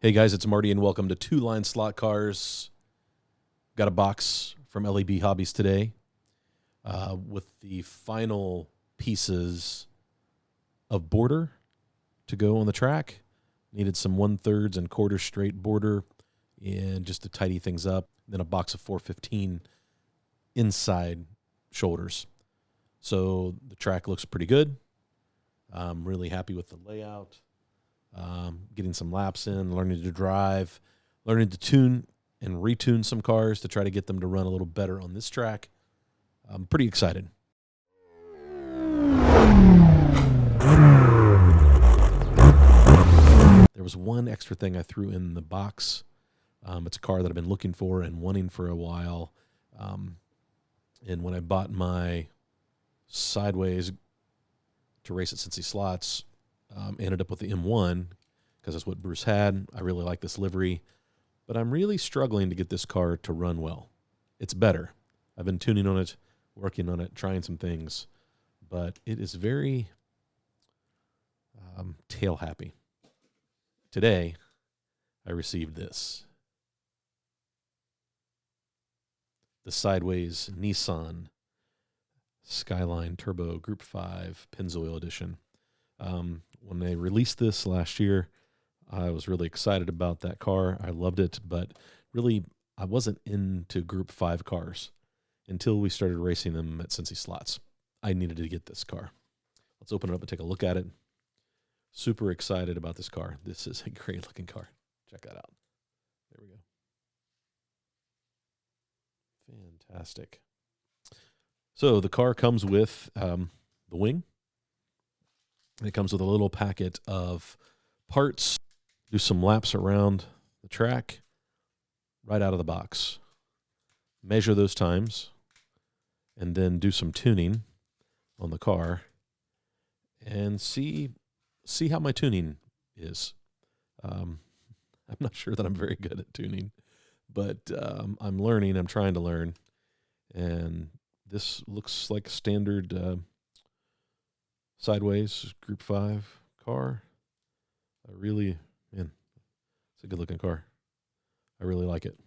Hey guys, it's Marty and welcome to Two Line Slot Cars. Got a box from LEB Hobbies today with the final pieces of border to go on the track. Needed some 1/3 and quarter straight border and just to tidy things up. Then a box of 415 inside shoulders. So the track looks pretty good. I'm really happy with the layout. Getting some laps in, learning to drive, learning to tune and retune some cars to try to get them to run a little better on this track. I'm pretty excited. There was one extra thing I threw in the box. It's a car that I've been looking for and wanting for a while. And when I bought my Sideways to race at Cincy Slots, ended up with the M1 because that's what Bruce had. I really like this livery, but I'm really struggling to get this car to run well. It's better. I've been tuning on it, working on it, trying some things, but it is very tail happy. Today, I received this. The Sideways Nissan Skyline Turbo Group 5 Pennzoil Edition. When they released this last year, I was really excited about that car. I loved it, but really I wasn't into Group 5 cars until we started racing them at Cincy Slots. I needed to get this car. Let's open it up and take a look at it. Super excited about this car. This is a great looking car. Check that out. There we go. Fantastic. So the car comes with the wing. It comes with a little packet of parts. Do some laps around the track right out of the box. Measure those times and then do some tuning on the car and see how my tuning is. I'm not sure that I'm very good at tuning, but I'm learning. I'm trying to learn. And this looks like a standard Sideways Group 5 car. It's a good-looking car. I really like it.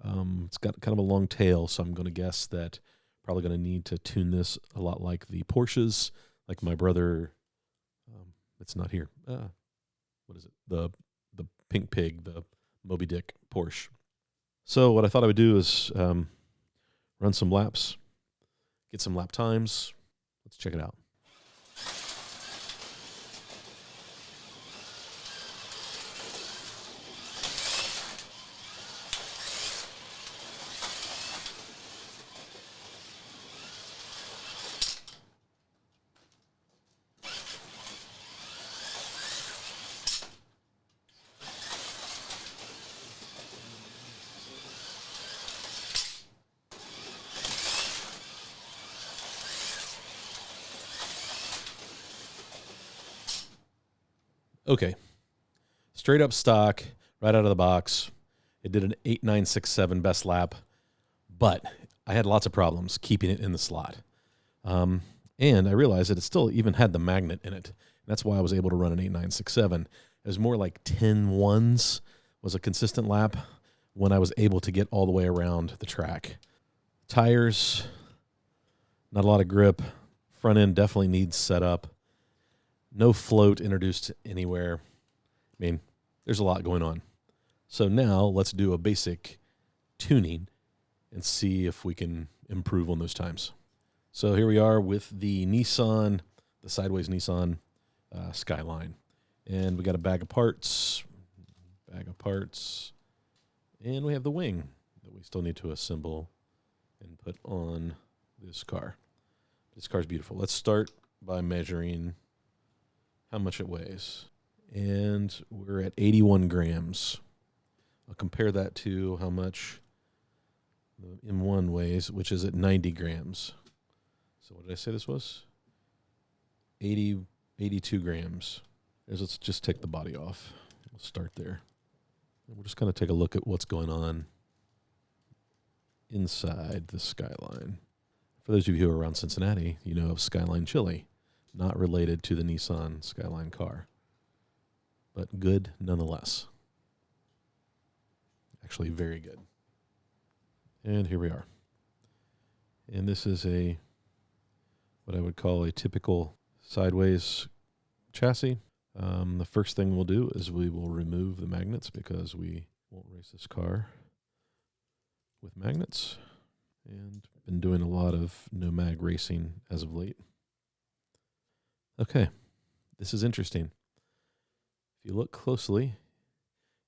It's got kind of a long tail, so I'm going to guess that probably going to need to tune this a lot like the Porsches, like my brother. It's not here. What is it? The Pink Pig, the Moby Dick Porsche. So what I thought I would do is run some laps, get some lap times. Let's check it out. Okay, straight up stock, right out of the box. It did an 8.967 best lap, but I had lots of problems keeping it in the slot. And I realized that it still even had the magnet in it. That's why I was able to run an 8.967. It was more like 10 ones was a consistent lap when I was able to get all the way around the track. Tires, not a lot of grip. Front end definitely needs setup. No float introduced anywhere. I mean, there's a lot going on. So now let's do a basic tuning and see if we can improve on those times. So here we are with the Sideways Nissan Skyline. And we got a bag of parts, and we have the wing that we still need to assemble and put on this car. This car's beautiful. Let's start by measuring how much it weighs. And we're at 81 grams. I'll compare that to how much the M1 weighs, which is at 90 grams. So what did I say this was? 82 grams. Let's just take the body off. We'll start there. And we'll just kind of take a look at what's going on inside the Skyline. For those of you who are around Cincinnati, you know of Skyline Chili. Not related to the Nissan Skyline car, but good nonetheless. actually very good. And here we are. And this is what I would call a typical Sideways chassis. The first thing we'll do is we will remove the magnets because we won't race this car with magnets. And been doing a lot of no mag racing as of late. Okay, this is interesting. If you look closely,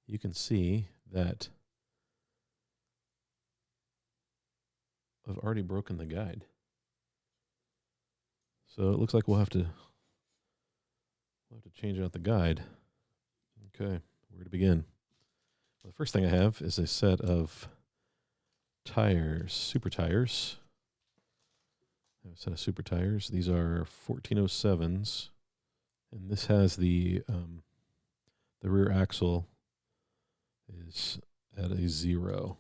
you can see that I've already broken the guide. So it looks like we'll have to change out the guide. Okay, where to begin? Well, the first thing I have is a set of tires, super tires. I have a set of super tires. These are 1407s, and this has the rear axle is at a 0.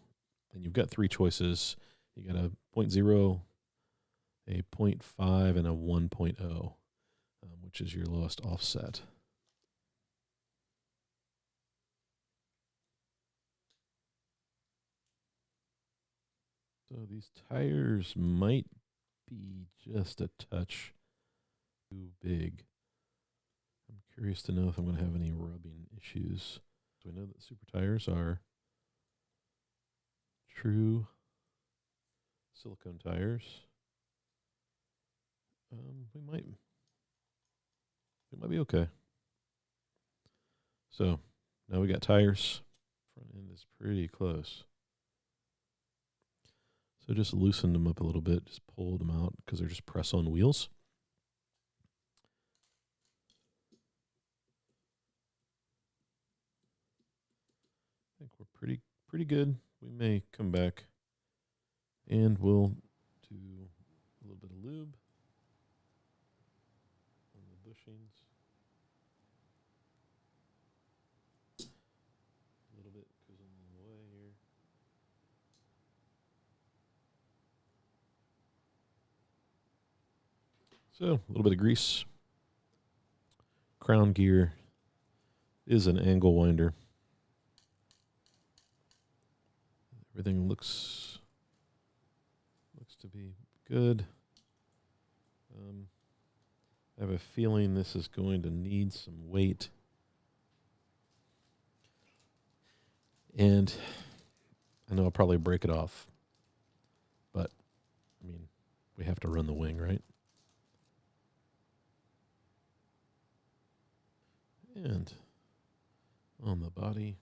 And you've got 3 choices. You got a 0.0, a 0.5, and a 1.0, which is your lowest offset. So these tires might be just a touch too big. I'm curious to know if I'm going to have any rubbing issues. So I know that super tires are true silicone tires. We might be okay. So now we got tires. Front end is pretty close. So just loosened them up a little bit, just pulled them out because they're just press-on wheels. I think we're pretty good. We may come back and we'll do a little bit of lube on the bushings. A little bit goes a long way here. So a little bit of grease. Crown gear is an angle winder. Everything looks to be good. I have a feeling this is going to need some weight. And I know I'll probably break it off. But, I mean, we have to run the wing, right? And on the body,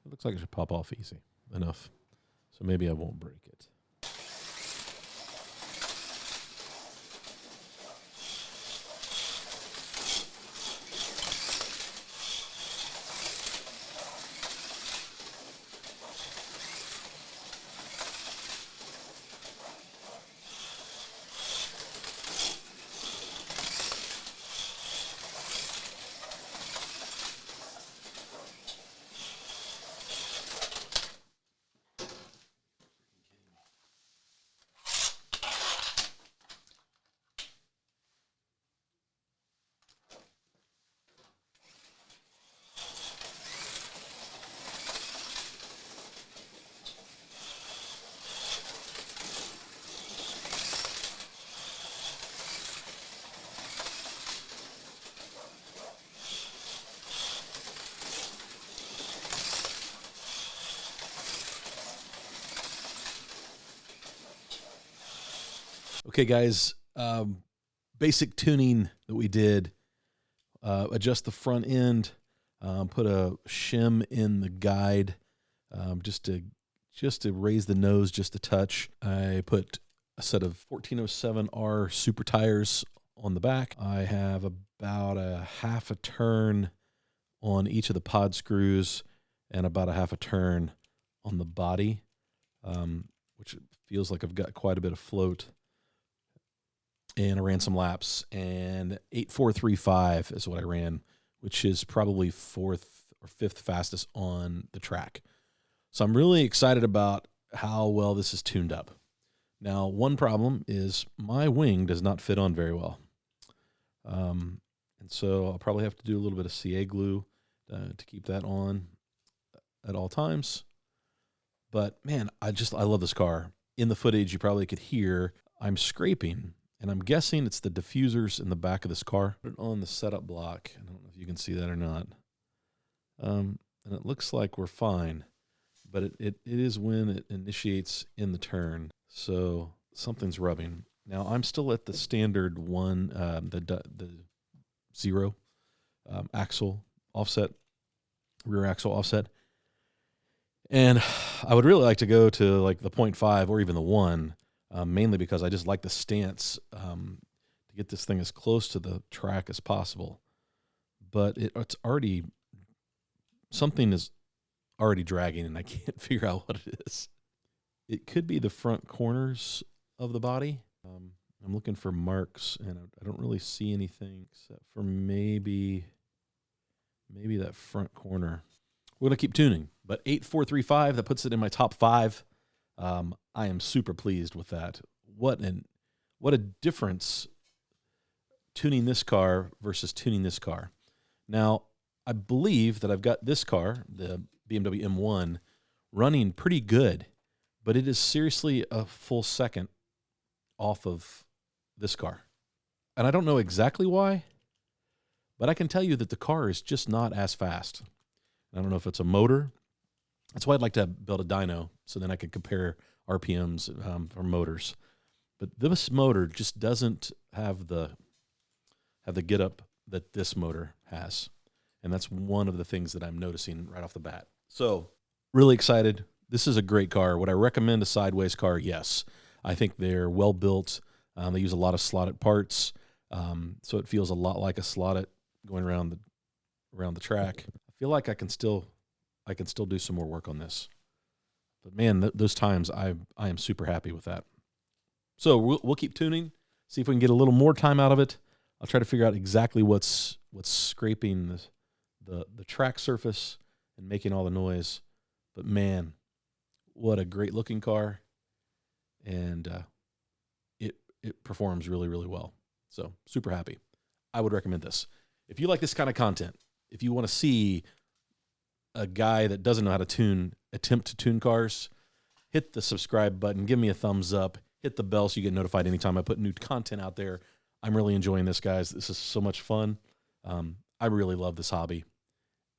it looks like it should pop off easy enough. So maybe I won't break it. Okay, guys, basic tuning that we did, adjust the front end, put a shim in the guide just to raise the nose just a touch. I put a set of 1407R super tires on the back. I have about a half a turn on each of the pod screws and about a half a turn on the body, which feels like I've got quite a bit of float. And I ran some laps, and 8.435 is what I ran, which is probably 4th or 5th fastest on the track. So I'm really excited about how well this is tuned up. Now, one problem is my wing does not fit on very well. And so I'll probably have to do a little bit of CA glue to keep that on. at all times. But man, I love this car. In the footage, you probably could hear I'm scraping, and I'm guessing it's the diffusers in the back of this car. Put it on the setup block. I don't know if you can see that or not. And it looks like we're fine, but it is when it initiates in the turn. So something's rubbing. Now I'm still at the standard one, the 0 axle offset, rear axle offset. And I would really like to go to like the 0.5 or even the 1, mainly because I just like the stance to get this thing as close to the track as possible. But it's already, something is already dragging, and I can't figure out what it is. It could be the front corners of the body. I'm looking for marks, and I don't really see anything except for maybe that front corner. We're going to keep tuning, but 8435, that puts it in my top 5. I am super pleased with that. What a difference tuning this car versus tuning this car. Now, I believe that I've got this car, the BMW M1, running pretty good, but it is seriously a full second off of this car. And I don't know exactly why, but I can tell you that the car is just not as fast. I don't know if it's a motor. That's why I'd like to build a dyno, so then I could compare RPMs for motors. But this motor just doesn't have the get up that this motor has. And that's one of the things that I'm noticing right off the bat. So really excited. This is a great car. Would I recommend a Sideways car? Yes. I think they're well built. They use a lot of slotted parts. So it feels a lot like a slotted going around the track. I feel like I can still do some more work on this. But man, those times I am super happy with that. So we'll keep tuning, see if we can get a little more time out of it. I'll try to figure out exactly what's scraping the track surface and making all the noise. But man, what a great looking car, and it performs really, really well. So super happy. I would recommend this. If you like this kind of content, if you want to see a guy that doesn't know how to attempt to tune cars, hit the subscribe button, give me a thumbs up, hit the bell so you get notified anytime I put new content out there. I'm really enjoying this, guys. This is so much fun. I really love this hobby,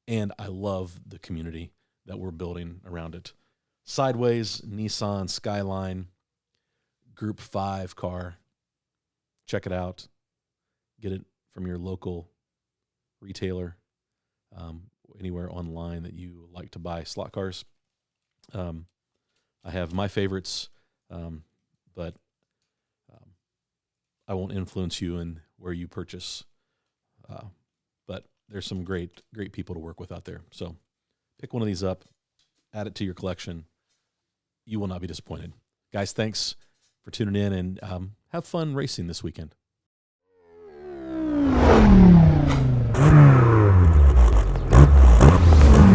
and I love the community that we're building around it. Sideways Nissan Skyline Group 5 car. Check it out. Get it from your local retailer, anywhere online that you like to buy slot cars. I have my favorites, but I won't influence you in where you purchase. But there's some great people to work with out there. So pick one of these up, add it to your collection. You will not be disappointed. Guys, thanks for tuning in, and have fun racing this weekend.